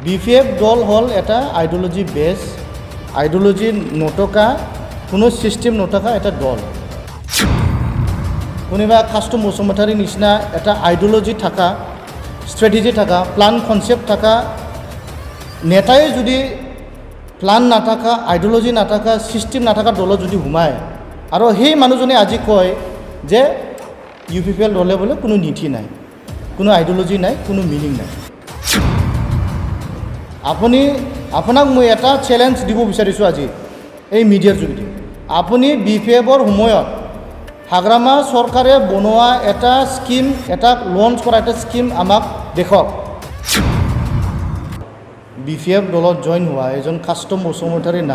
BPF দল হ'ল এটা আইডিঅলজি বেছ, আইডিঅলজি নথকা, কোনো ছিষ্টেম নথকা এটা দল। কোনোবা কাষ্টম বসুমতাৰীৰ নিচিনা এটা আইডিঅলজি থকা, ষ্ট্ৰেটেজি থকা, প্লান কনচেপ্ট থকা নেতাই যদি প্লান নাথাকা, আইডিঅলজি নাথাকা, ছিষ্টেম নাথাকা দলত যদি সোমায় আৰু সেই মানুহজনে আজি কয় যে UPPL দলে বোলে কোনো নীতি নাই, কোনো আইডিঅলজি নাই, কোনো মিনিং নাই। আপোনাক মই এটা চেলেঞ্জ দিব বিচাৰিছোঁ আজি এই মিডিয়াৰ যোগেদি। আপুনি BPFৰ সময়ত হাগ্ৰামা চৰকাৰে বনোৱা এটা স্কিম, এটা লঞ্চ কৰা এটা স্কিম আমাক দেখক। BPF দলত জইন হোৱা এজন কাষ্টম বসুমতাৰীৰ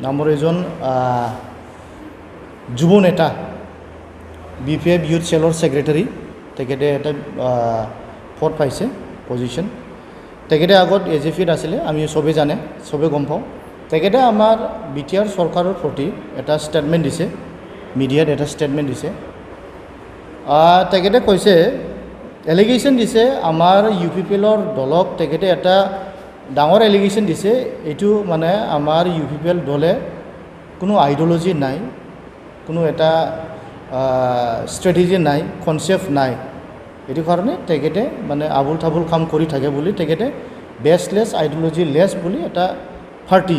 নামৰ এজন যুৱ নেতা, BPF ইউথ চেলৰ ছেক্ৰেটাৰী, তেখেতে এটা পদ পাইছে, পজিশ্যন। তেখেতে আগত AJPত আছিলে, আমি চবেই জানে, চবেই গম পাওঁ। তেখেতে আমাৰ BTR চৰকাৰৰ প্ৰতি এটা ষ্টেটমেণ্ট দিছে, মিডিয়াত এটা ষ্টেটমেণ্ট দিছে। তেখেতে কৈছে, এলিগেশ্যন দিছে আমাৰ UPPLৰ দলক, তেখেতে এটা ডাঙৰ এলিগেশ্যন দিছে, এইটো মানে আমাৰ UPPL দলে কোনো আইডিঅলজি নাই, কোনো এটা ষ্ট্ৰেটেজি নাই, কনচেপ্ট নাই। এইটো কাৰণে তেখেতে মানে আবুল তাবুল কাম কৰি থাকে বুলি তেখেতে বেছলেছ, আইডিঅলজি লেছ বুলি এটা পাৰ্টি,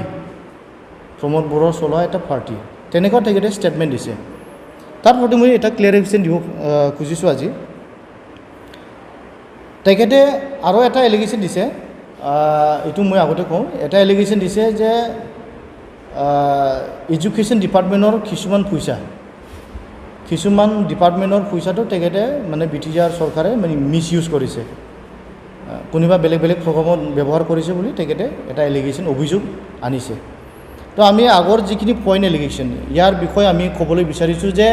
প্ৰমোদ বড়োৰ চলোৱা এটা পাৰ্টি, তেনেকুৱা তেখেতে ষ্টেটমেণ্ট দিছে। তাৰ প্ৰতি মই এটা ক্লিয়াৰিফিকেশ্যন দিব খুজিছোঁ আজি। তেখেতে আৰু এটা এলিগেশ্যন দিছে, এইটো মই আগতে কওঁ, এটা এলিগেশ্যন দিছে যে এডুকেশ্যন ডিপাৰ্টমেণ্টৰ কিছুমান ডিপাৰ্টমেণ্টৰ পইচাটো তেখেতে মানে BTR চৰকাৰে মানে মিছ ইউজ কৰিছে, কোনোবা বেলেগ বেলেগ প্ৰগ্ৰামত ব্যৱহাৰ কৰিছে বুলি তেখেতে এটা এলিগেশ্যন, অভিযোগ আনিছে। তো আমি আগৰ যিখিনি পইণ্ট এলিগেশ্যন, ইয়াৰ বিষয়ে আমি ক'বলৈ বিচাৰিছোঁ যে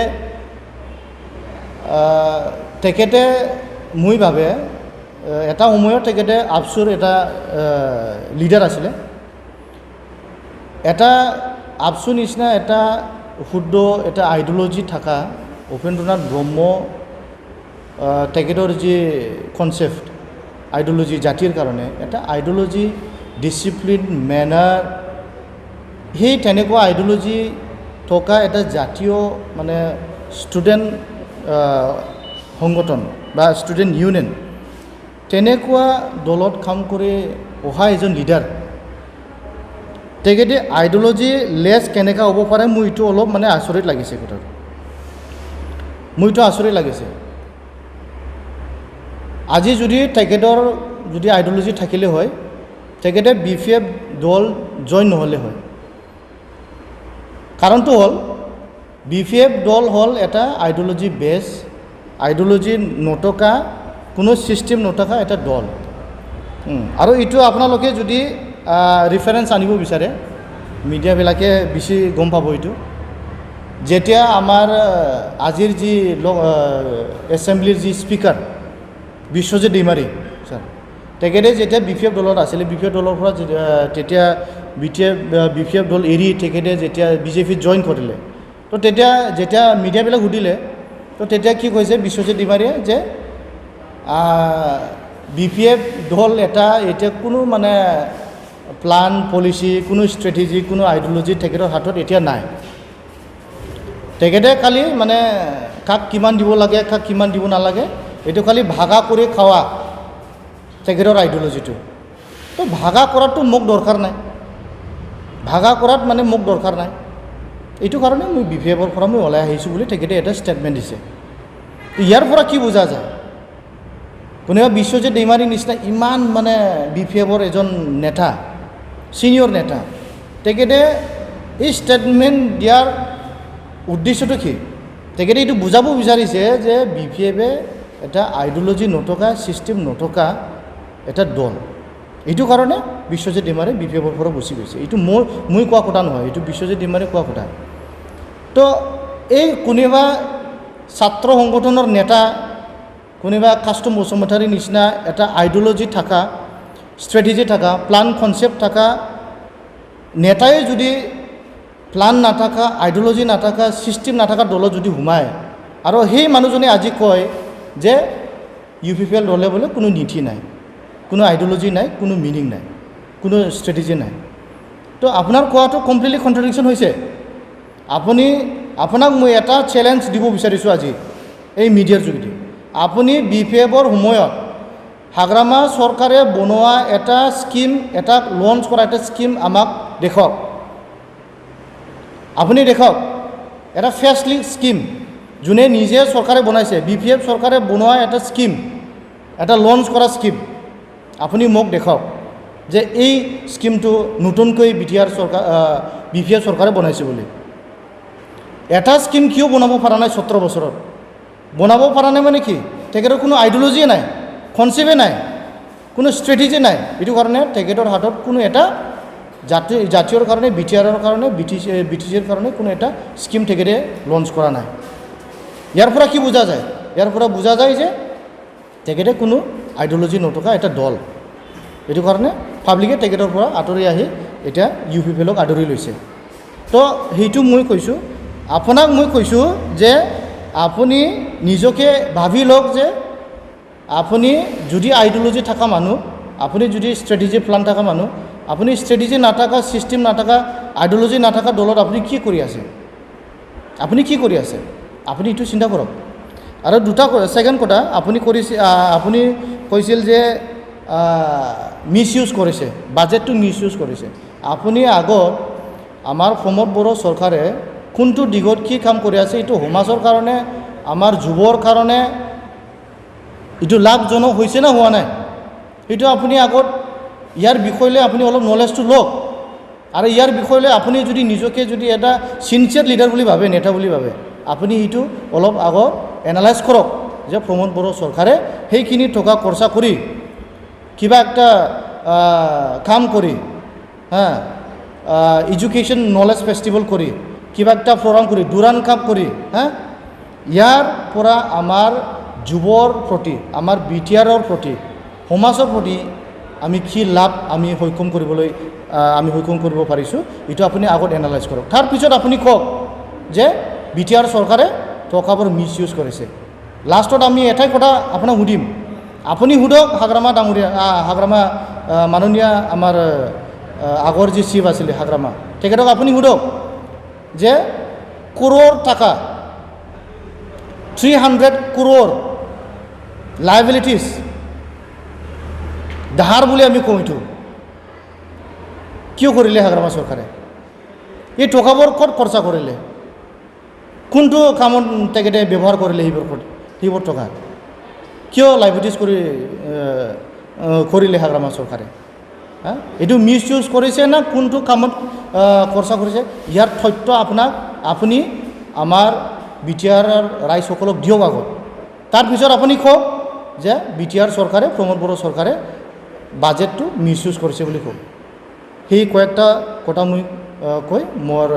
তেখেতে মই ভাবে এটা সময়ত তেখেতে আপচুৰ এটা লিডাৰ আছিলে, এটা আপচুৰ নিচিনা এটা শুদ্ধ এটা আইডিঅলজি থকা উপেন্দ্ৰনাথ ব্ৰহ্ম, তেখেতৰ যি কনচেপ্ট আইডিঅলজি জাতিৰ কাৰণে এটা আইডিঅলজি, ডিচিপ্লিন, মেনাৰ, সেই তেনেকুৱা আইডিঅলজি থকা এটা জাতীয় মানে ষ্টুডেণ্ট সংগঠন বা ষ্টুডেণ্ট ইউনিয়ন, তেনেকুৱা দলত কাম কৰি অহা এজন লিডাৰ, তেখেতে আইডিঅলজি লেছ কেনেকৈ হ'ব পাৰে, মোৰ এইটো অলপ মানে আচৰিত লাগিছে কথাটো, মোৰ এইটো আচৰিত লাগিছে। আজি যদি তেখেতৰ যদি আইডিঅলজি থাকিলে হয়, তেখেতে BPF দল জইন নহ'লে হয়। কাৰণটো হ'ল BPF দল হ'ল এটা আইডিঅলজি বেছ, আইডিঅলজি নথকা, কোনো ছিষ্টেম নথকা এটা দল। আৰু এইটো আপোনালোকে যদি ৰিফাৰেঞ্চ আনিব বিচাৰে, মিডিয়াবিলাকে বেছি গম পাব এইটো। যেতিয়া আমাৰ আজিৰ যি এছেম্বলিৰ যি স্পীকাৰ বিশ্বজিৎ দৈমাৰী ছাৰ, তেখেতে যেতিয়া BPF দলত আছিলে, BPF দলৰ পৰা তেতিয়া BPF দল এৰি তেখেতে যেতিয়া BJPত জইন কৰিলে, তো তেতিয়া যেতিয়া মিডিয়াবিলাক সুধিলে, তো তেতিয়া কি কৈছে বিশ্বজিৎ দৈমাৰীয়ে যে BPF দল এটা এতিয়া কোনো মানে প্লান, পলিচি, কোনো ষ্ট্ৰেটেজি, কোনো আইডিঅলজি তেখেতৰ হাতত এতিয়া নাই। তেখেতে খালি মানে কাক কিমান দিব লাগে, কাক কিমান দিব নালাগে, এইটো খালি ভাগা কৰি খোৱা তেখেতৰ আইডিঅলজিটো। তো ভাগা কৰাটো মোক দৰকাৰ নাই, ভাগা কৰাত মানে মোক দৰকাৰ নাই। এইটো কাৰণে মই BPFৰ পৰা মই ওলাই আহিছোঁ বুলি তেখেতে এটা ষ্টেটমেণ্ট দিছে। ইয়াৰ পৰা কি বুজা যায়, কোনোবা বিশ্বজিৎ দৈমাৰীৰ নিচিনা ইমান মানে BPFৰ এজন নেতা, ছিনিয়ৰ নেতা, তেখেতে এই ষ্টেটমেণ্ট দিয়াৰ উদ্দেশ্যটো কি? তেখেতে এইটো বুজাব বিচাৰিছে যে BPFে এটা আইডিঅলজি নথকা, ছিষ্টেম নথকা এটা দল। এইটো কাৰণে বিশ্বজিৎ দৈমাৰী BPFৰ পৰা গুচি গৈছে। এইটো মই কোৱা কথা নহয়, এইটো বিশ্বজিৎ দৈমাৰী কোৱা কথা। তো এই কোনোবা ছাত্ৰ সংগঠনৰ নেতা, কোনোবা কাষ্টম বসুমতাৰীৰ নিচিনা এটা আইডিঅলজি থকা, ষ্ট্ৰেটেজি থকা, প্লান কনচেপ্ট থকা নেতাই যদি প্লান নাথাকা, আইডিঅলজি নাথাকা, ছিষ্টেম নাথাকা দলত যদি সোমায় আৰু সেই মানুহজনে আজি কয় যে UPPL দলে বোলে কোনো নীতি নাই, কোনো আইডিঅলজি নাই, কোনো মিনিং নাই। কোনো ষ্ট্ৰেটেজি নাই। তো আপোনাৰ কোৱাটো কমপ্লিটলি কণ্ট্ৰাডিকশ্যন হৈছে। আপোনাক মই এটা চেলেঞ্জ দিব বিচাৰিছোঁ আজি এই মিডিয়াৰ যোগেদি। আপুনি BPFৰ সময়ত হাগ্ৰামা চৰকাৰে বনোৱা এটা স্কিম, এটা লঞ্চ কৰা এটা স্কিম আমাক দেখুৱাওক। আপুনি দেখুৱাওক এটা ফেচলি স্কিম, যোনে নিজে চৰকাৰে বনাইছে, BPF চৰকাৰে বনোৱা এটা স্কিম, এটা লঞ্চ কৰা স্কিম আপুনি মোক দেখুৱাওক যে এই স্কিমটো নতুনকৈ BPF চৰকাৰে বনাইছে বুলি। এটা স্কিম কিয় বনাব পৰা নাই 17 বছৰত? বনাব পৰা নাই মানে কি? তেখেতৰ কোনো আইডিঅলজিয়ে নাই, কনচেপ্টে নাই, কোনো ষ্ট্ৰেটেজি নাই। এইটো কাৰণে তেখেতৰ হাতত কোনো এটা জাতীয়ৰ কাৰণে, BTRৰ কাৰণে, BTCৰ কাৰণে কোনো এটা স্কিম তেখেতে লঞ্চ কৰা নাই। ইয়াৰ পৰা কি বুজা যায়? ইয়াৰ পৰা বুজা যায় যে তেখেতে কোনো আইডিঅলজি নথকা এটা দল। এইটো কাৰণে পাব্লিকে তেখেতৰ পৰা আঁতৰি আহি এতিয়া UPPLক আদৰি লৈছে। তো সেইটো মই কৈছোঁ, আপোনাক মই কৈছোঁ যে আপুনি নিজকে ভাবি লওক যে আপুনি যদি আইডিঅলজি থকা মানুহ, আপুনি যদি ষ্ট্ৰেটেজি প্লান থকা মানুহ, আপুনি ষ্ট্ৰেটেজি নাথাকা, ছিষ্টেম নাথাকা, আইডিঅলজি নাথাকা দলত আপুনি কি কৰি আছে? আপুনি কি কৰি আছে? আপুনি এইটো চিন্তা কৰক। আৰু ছেকেণ্ড কথা, আপুনি কৈছিল যে মিছ ইউজ কৰিছে, বাজেটটো মিছ ইউজ কৰিছে। আপুনি আগত আমাৰ প্ৰমোদ বড়ো চৰকাৰে কোনটো দিশত কি কাম কৰি আছে, এইটো সমাজৰ কাৰণে, আমাৰ যুৱৰ কাৰণে এইটো লাভজনক হৈছে না হোৱা নাই, সেইটো আপুনি আগত ইয়াৰ বিষয়লৈ আপুনি অলপ নলেজটো লওক। আৰু ইয়াৰ বিষয়লৈ আপুনি যদি নিজকে যদি এটা চিনচিয়াৰ লিডাৰ বুলি ভাবে, নেতা বুলি ভাবে, আপুনি এইটো অলপ আগত এনালাইজ কৰক যে প্ৰমোদ বড়ো চৰকাৰে সেইখিনি টকা খৰচা কৰি কিবা একটা কাম কৰি, এডুকেশ্যন নলেজ ফেষ্টিভেল কৰি, কিবা একটা প্ৰগ্ৰাম কৰি, ডুৰান কাপ কৰি, ইয়াৰ পৰা আমাৰ যুৱৰ প্ৰতি, আমাৰ BTRৰ প্ৰতি, সমাজৰ প্ৰতি আমি কি লাভ আমি সক্ষম কৰিব পাৰিছোঁ, এইটো আপুনি আগত এনালাইজ কৰক। তাৰপিছত আপুনি কওক যে BTR চৰকাৰে টকাবোৰ মিছ ইউজ কৰিছে। লাষ্টত আমি এটাই কথা আপোনাক সুধিম, আপুনি সোধক হাগ্ৰামা ডাঙৰীয়া, হাগ্ৰামা মাননীয় আমাৰ আগৰ যি চিফ আছিলে হাগ্ৰামা, তেখেতক আপুনি সোধক যে কৰোৰ টাকা, 300 crore লাইবিলিটিছ ধাৰ বুলি আমি কওঁ, এইটো কিয় কৰিলে হাগ্ৰামা চৰকাৰে? এই টকাবোৰ ক'ত খৰচা কৰিলে? কোনটো কামত তেখেতে ব্যৱহাৰ কৰিলে? সেইবোৰ টকা কিয় লাইবিলিটিছ কৰিলে হাগ্ৰামা চৰকাৰে? এইটো মিছ ইউজ কৰিছে না কোনটো কামত খৰচা কৰিছে? ইয়াৰ তথ্য আপুনি আমাৰ BTR ৰাইজসকলক দিয়ক আগত। তাৰপিছত আপুনি কওক যে BTR চৰকাৰে, প্ৰমোদ বড়ো চৰকাৰে বাজেটটো মিছ ইউজ কৰিছে বুলি কওক। সেই কয়েকটা কথা মই কৈ মোৰ